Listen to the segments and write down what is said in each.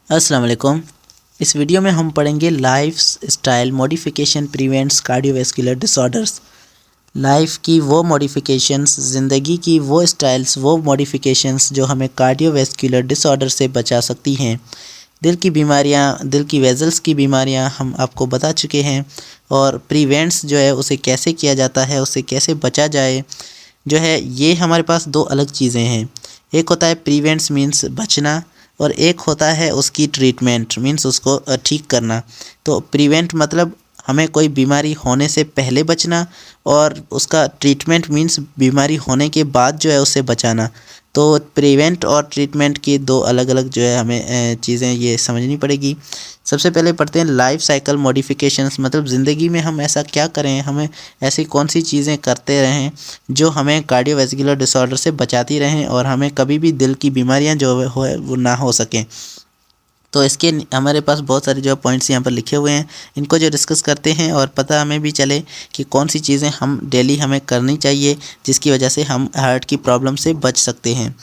अस्सलाम वालेकुम। इस वीडियो में हम पढ़ेंगे life style modification prevents cardiovascular disorders. Life की वो मॉडिफिकेशंस, ज़िंदगी की वो स्टाइल्स, वो मॉडिफिकेशंस जो हमें कार्डियोवैस्कुलर डिसऑर्डर से बचा सकती हैं। दिल की बीमारियां, दिल की वेजल्स की बीमारियां हम आपको बता चुके हैं, और प्रिवेंट्स जो है उसे कैसे किया जाता है, उससे कैसे बचा जाए जो है, ये हमारे पास दो अलग चीज़ें हैं। एक होता है प्रिवेंट्स मीन्स बचना, और एक होता है उसकी ट्रीटमेंट मीन्स उसको ठीक करना। तो प्रिवेंट मतलब हमें कोई बीमारी होने से पहले बचना, और उसका ट्रीटमेंट मीन्स बीमारी होने के बाद जो है उससे बचाना। तो प्रिवेंट और ट्रीटमेंट की दो अलग अलग जो है हमें चीज़ें ये समझनी पड़ेगी। सबसे पहले पढ़ते हैं लाइफ साइकिल मॉडिफिकेशंस, मतलब ज़िंदगी में हम ऐसा क्या करें, हमें ऐसी कौन सी चीज़ें करते रहें जो हमें कार्डियोवैस्कुलर डिसऑर्डर से बचाती रहें और हमें कभी भी दिल की बीमारियां जो हो वो ना हो सकें। तो इसके हमारे पास बहुत सारे जो पॉइंट्स यहाँ पर लिखे हुए हैं, इनको जो डिस्कस करते हैं और पता हमें भी चले कि कौन सी चीज़ें हम डेली हमें करनी चाहिए जिसकी वजह से हम हार्ट की प्रॉब्लम से बच सकते हैं।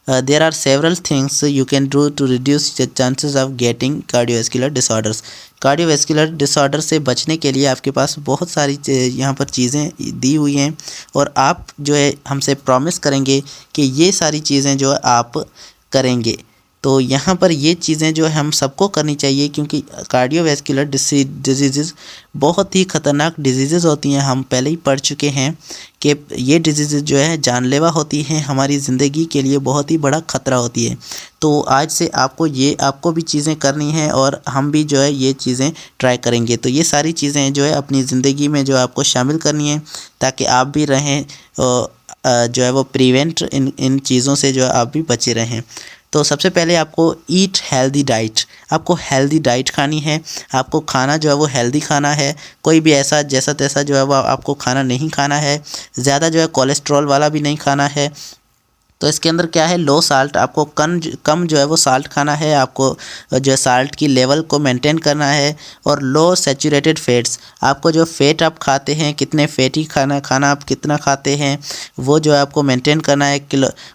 There are several things you can do to reduce the chances of getting cardiovascular disorders. Cardiovascular disorder से बचने के लिए आपके पास बहुत सारी यहाँ पर चीज़ें दी हुई हैं, और आप जो है हमसे प्रॉमिस करेंगे कि ये सारी चीज़ें जो है आप करेंगे। तो यहाँ पर ये चीज़ें जो है हम सबको करनी चाहिए, क्योंकि कार्डियोवैस्कुलर डिजीज़ बहुत ही ख़तरनाक डिजीज़ होती हैं। हम पहले ही पढ़ चुके हैं कि ये डिजीज़ जो है जानलेवा होती हैं, हमारी ज़िंदगी के लिए बहुत ही बड़ा ख़तरा होती है। तो आज से आपको भी चीज़ें करनी है, और हम भी जो है ये चीज़ें ट्राई करेंगे। तो ये सारी चीज़ें जो है अपनी ज़िंदगी में जो आपको शामिल करनी है, ताकि आप भी रहें जो है वो प्रिवेंट इन चीज़ों से जो है आप भी बचे रहें। तो सबसे पहले आपको ईट हेल्दी डाइट, आपको हेल्दी डाइट खानी है। आपको खाना जो है वो हेल्दी खाना है, कोई भी ऐसा जैसा तैसा जो है वो आपको खाना नहीं खाना है। ज़्यादा जो है कोलेस्ट्रॉल वाला भी नहीं खाना है। तो इसके अंदर क्या है, लो साल्ट, आपको कम जो है वो साल्ट खाना है। आपको जो है साल्ट की लेवल को मेंटेन करना है। और लो सैचुरेटेड फैट्स, आपको जो फैट आप खाते हैं, कितने फैटी खाना आप कितना खाते हैं, वो जो है आपको मेंटेन करना है।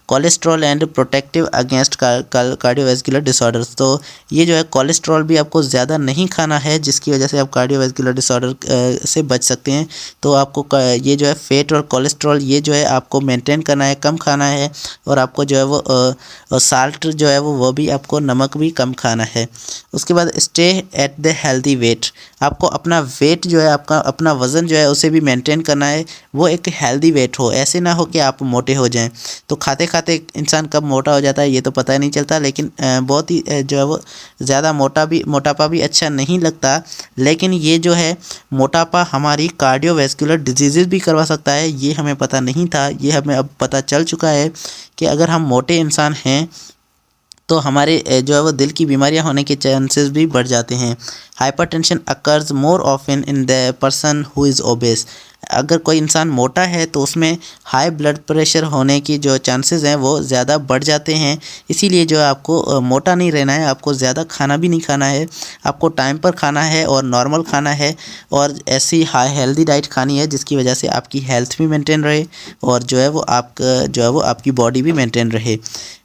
Cholesterol and protective against cardiovascular disorders, तो ये जो है कोलेस्ट्रॉल भी आपको ज़्यादा नहीं खाना है, जिसकी वजह से आप कार्डियोवैस्कुलर डिसऑर्डर से बच सकते हैं। तो आपको ये जो है फैट और कोलेस्ट्रॉल ये जो है आपको मेंटेन करना है, कम खाना है। और आपको जो है वो साल्ट जो है वो भी आपको नमक भी कम खाना है। उसके बाद stay at the healthy weight, आपको अपना वेट जो है आपका अपना वज़न जो है उसे भी मेंटेन करना है, वो एक हेल्दी वेट हो। ऐसे ना हो कि आप मोटे हो जाएं। तो खाते खाते इंसान कब मोटा हो जाता है ये तो पता ही नहीं चलता, लेकिन बहुत ही जो है वो ज़्यादा मोटापा भी अच्छा नहीं लगता। लेकिन ये जो है मोटापा हमारी कार्डियोवैस्कुलर डिजीज़ भी करवा सकता है, ये हमें पता नहीं था, ये हमें अब पता चल चुका है कि अगर हम मोटे इंसान हैं तो हमारे जो है वो दिल की बीमारियां होने के चांसेस भी बढ़ जाते हैं। Hypertension occurs more often in the person who is obese, अगर कोई इंसान मोटा है तो उसमें हाई ब्लड प्रेशर होने की जो चांसेस हैं वो ज़्यादा बढ़ जाते हैं। इसीलिए जो है आपको मोटा नहीं रहना है, आपको ज़्यादा खाना भी नहीं खाना है, आपको टाइम पर खाना है और नॉर्मल खाना है, और ऐसी हाई हेल्दी डाइट खानी है जिसकी वजह से आपकी हेल्थ भी मेंटेन रहे, और जो है वो आपकी बॉडी भी मेंटेन रहे।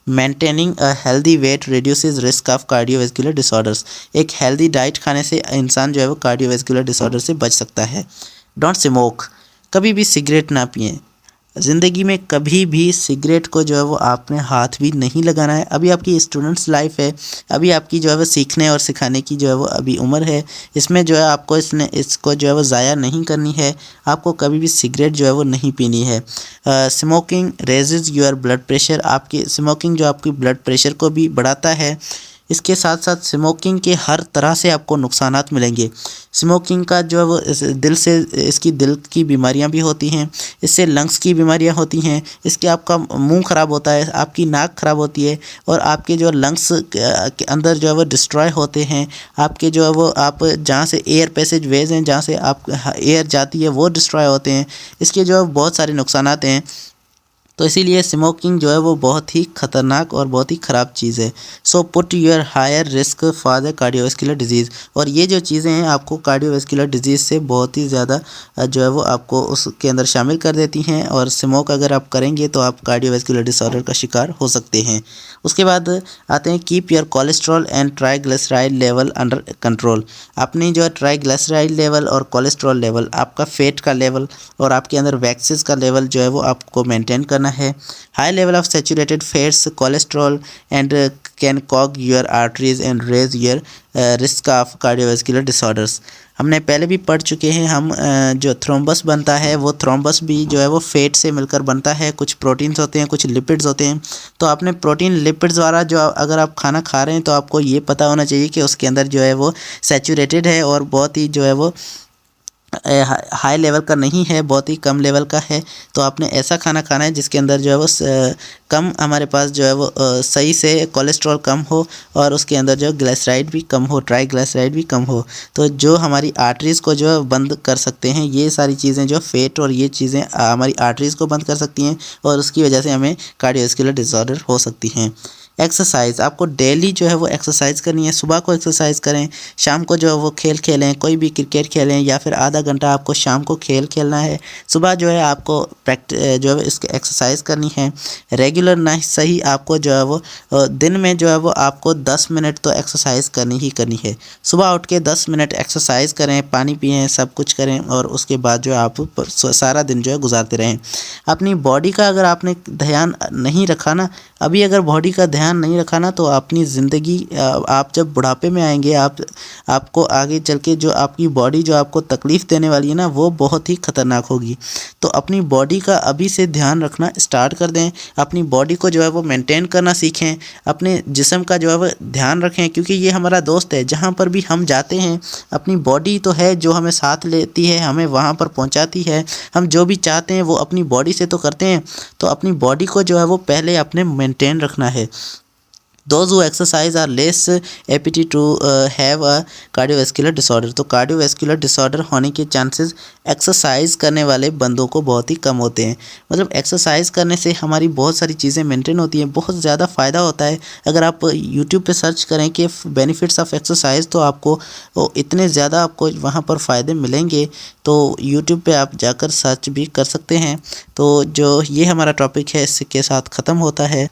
Maintaining a healthy weight reduces risk of cardiovascular disorders, एक हेल्दी डाइट खाने से इंसान जो है वो कार्डियोवैस्कुलर डिसऑर्डर से बच सकता है। डोंट स्मोक, कभी भी सिगरेट ना पिएं। ज़िंदगी में कभी भी सिगरेट को जो है वो आपने हाथ भी नहीं लगाना है। अभी आपकी स्टूडेंट्स लाइफ है, अभी आपकी जो है वो सीखने और सिखाने की जो है वो अभी उम्र है। इसमें जो है आपको इसको जो है वो ज़ाया नहीं करनी है। आपको कभी भी सिगरेट जो है वो नहीं पीनी है। Smoking raises your blood pressure, आपकी स्मोकिंग जो आपकी ब्लड प्रेशर को भी बढ़ाता है। इसके साथ साथ स्मोकिंग के हर तरह से आपको नुकसानात मिलेंगे। स्मोकिंग का जो है वो इसकी दिल की बीमारियां भी होती हैं, इससे लंग्स की बीमारियां होती हैं, इसके आपका मुंह ख़राब होता है, आपकी नाक ख़राब होती है, और आपके जो लंग्स के अंदर जो है वो डिस्ट्रॉय होते हैं। आपके जो है वो आप जहाँ से एयर पैसेज वेज हैं, जहाँ से आप एयर जाती है वो डिस्ट्रॉय होते हैं। इसके जो है बहुत सारे नुकसानात हैं। तो इसीलिए स्मोकिंग जो है वो बहुत ही खतरनाक और बहुत ही ख़राब चीज़ है। So put your higher risk for the cardiovascular disease. और ये जो चीज़ें हैं आपको कार्डियोवैस्कुलर डिजीज़ से बहुत ही ज़्यादा जो है वो आपको उसके अंदर शामिल कर देती हैं, और स्मोक अगर आप करेंगे तो आप कार्डियोवैस्कुलर डिसऑर्डर का शिकार हो सकते हैं। उसके बाद आते हैं keep your cholesterol and triglyceride level under control. अपनी जो है ट्राइग्लिसराइड लेवल और कोलेस्ट्रॉल लेवल, आपका फैट का लेवल और आपके अंदर वैक्सेस का लेवल जो है वो आपको मेंटेन करना है। High level of saturated fats cholesterol and can clog your arteries and raise your risk of cardiovascular disorders. हमने पहले भी पढ़ चुके हैं हम जो थ्रोम्बस बनता है वो थ्रोम्बस भी जो है वो फैट से मिलकर बनता है। कुछ प्रोटीन्स होते हैं, कुछ लिपिड्स होते हैं। तो आपने प्रोटीन लिपिड्स वाला जो अगर आप खाना खा रहे हैं तो आपको ये पता होना चाहिए कि उसके अंदर जो है वो सैचुरेटेड है और बहुत ही जो है वो हाई लेवल का नहीं है, बहुत ही कम लेवल का है। तो आपने ऐसा खाना खाना है जिसके अंदर जो है वो कम हमारे पास जो है वो सही से कोलेस्ट्रॉल कम हो और उसके अंदर जो ग्लिसराइड भी कम हो, ट्राइग्लिसराइड भी कम हो। तो जो हमारी आर्टरीज़ को जो है बंद कर सकते हैं ये सारी चीज़ें, जो फैट और ये चीज़ें हमारी आर्टरीज़ को बंद कर सकती हैं और उसकी वजह से हमें कार्डियोवैस्कुलर डिसऑर्डर हो सकती हैं। एक्सरसाइज, आपको डेली जो है वो एक्सरसाइज करनी है। सुबह को एक्सरसाइज करें, शाम को जो है वो खेल खेलें, कोई भी क्रिकेट खेलें या फिर आधा घंटा आपको शाम को खेल खेलना है। सुबह जो है आपको जो है इसकी एक्सरसाइज करनी है रेगुलर, ना सही आपको जो है वो दिन में जो है वो आपको 10 मिनट तो एक्सरसाइज करनी ही करनी है। सुबह उठ के 10 मिनट एक्सरसाइज करें, पानी पिएँ, सब कुछ करें और उसके बाद जो है आप सारा दिन जो है गुजारते रहें। अपनी बॉडी का अगर आपने ध्यान नहीं रखा ना, अभी अगर बॉडी का ध्यान नहीं रखा ना तो अपनी ज़िंदगी आप जब बुढ़ापे में आएंगे आपको आगे चल के जो आपकी बॉडी जो आपको तकलीफ़ देने वाली है ना वो बहुत ही ख़तरनाक होगी। तो अपनी बॉडी का अभी से ध्यान रखना स्टार्ट कर दें, अपनी बॉडी को जो है वो मेंटेन करना सीखें, अपने जिस्म का जो है वो ध्यान रखें, क्योंकि ये हमारा दोस्त है। जहाँ पर भी हम जाते हैं अपनी बॉडी तो है जो हमें साथ लेती है, हमें वहाँ पर पहुँचाती है। हम जो भी चाहते हैं वो अपनी बॉडी से तो करते हैं, तो अपनी बॉडी को जो है वो पहले अपने मेंटेन रखना है। Those who exercise are less apt to have a cardiovascular disorder। तो कार्डियोवैस्कुलर डिसऑर्डर होने के चांसेस एक्सरसाइज करने वाले बंदों को बहुत ही कम होते हैं। मतलब एक्सरसाइज करने से हमारी बहुत सारी चीज़ें मेंटेन होती हैं, बहुत ज़्यादा फ़ायदा होता है। अगर आप यूट्यूब पे सर्च करें कि बेनिफिट्स ऑफ एक्सरसाइज तो आपको इतने ज़्यादा आपको वहाँ पर फ़ायदे मिलेंगे, तो यूट्यूब पे आप जाकर सर्च भी कर सकते हैं। तो जो ये हमारा टॉपिक है इसके साथ ख़त्म होता है।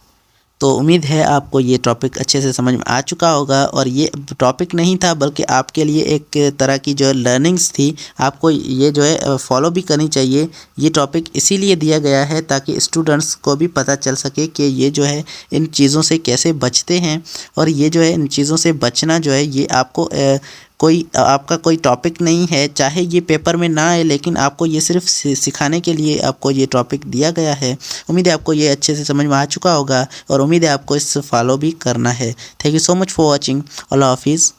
तो उम्मीद है आपको ये टॉपिक अच्छे से समझ में आ चुका होगा, और ये टॉपिक नहीं था बल्कि आपके लिए एक तरह की जो लर्निंग्स थी, आपको ये जो है फॉलो भी करनी चाहिए। ये टॉपिक इसीलिए दिया गया है ताकि स्टूडेंट्स को भी पता चल सके कि ये जो है इन चीज़ों से कैसे बचते हैं, और ये जो है इन चीज़ों से बचना जो है ये आपको कोई आपका कोई टॉपिक नहीं है, चाहे ये पेपर में ना आए, लेकिन आपको ये सिर्फ सिखाने के लिए आपको ये टॉपिक दिया गया है। उम्मीद है आपको ये अच्छे से समझ में आ चुका होगा और उम्मीद है आपको इस फॉलो भी करना है। Thank you so much for watching. अल्लाह हाफिज़।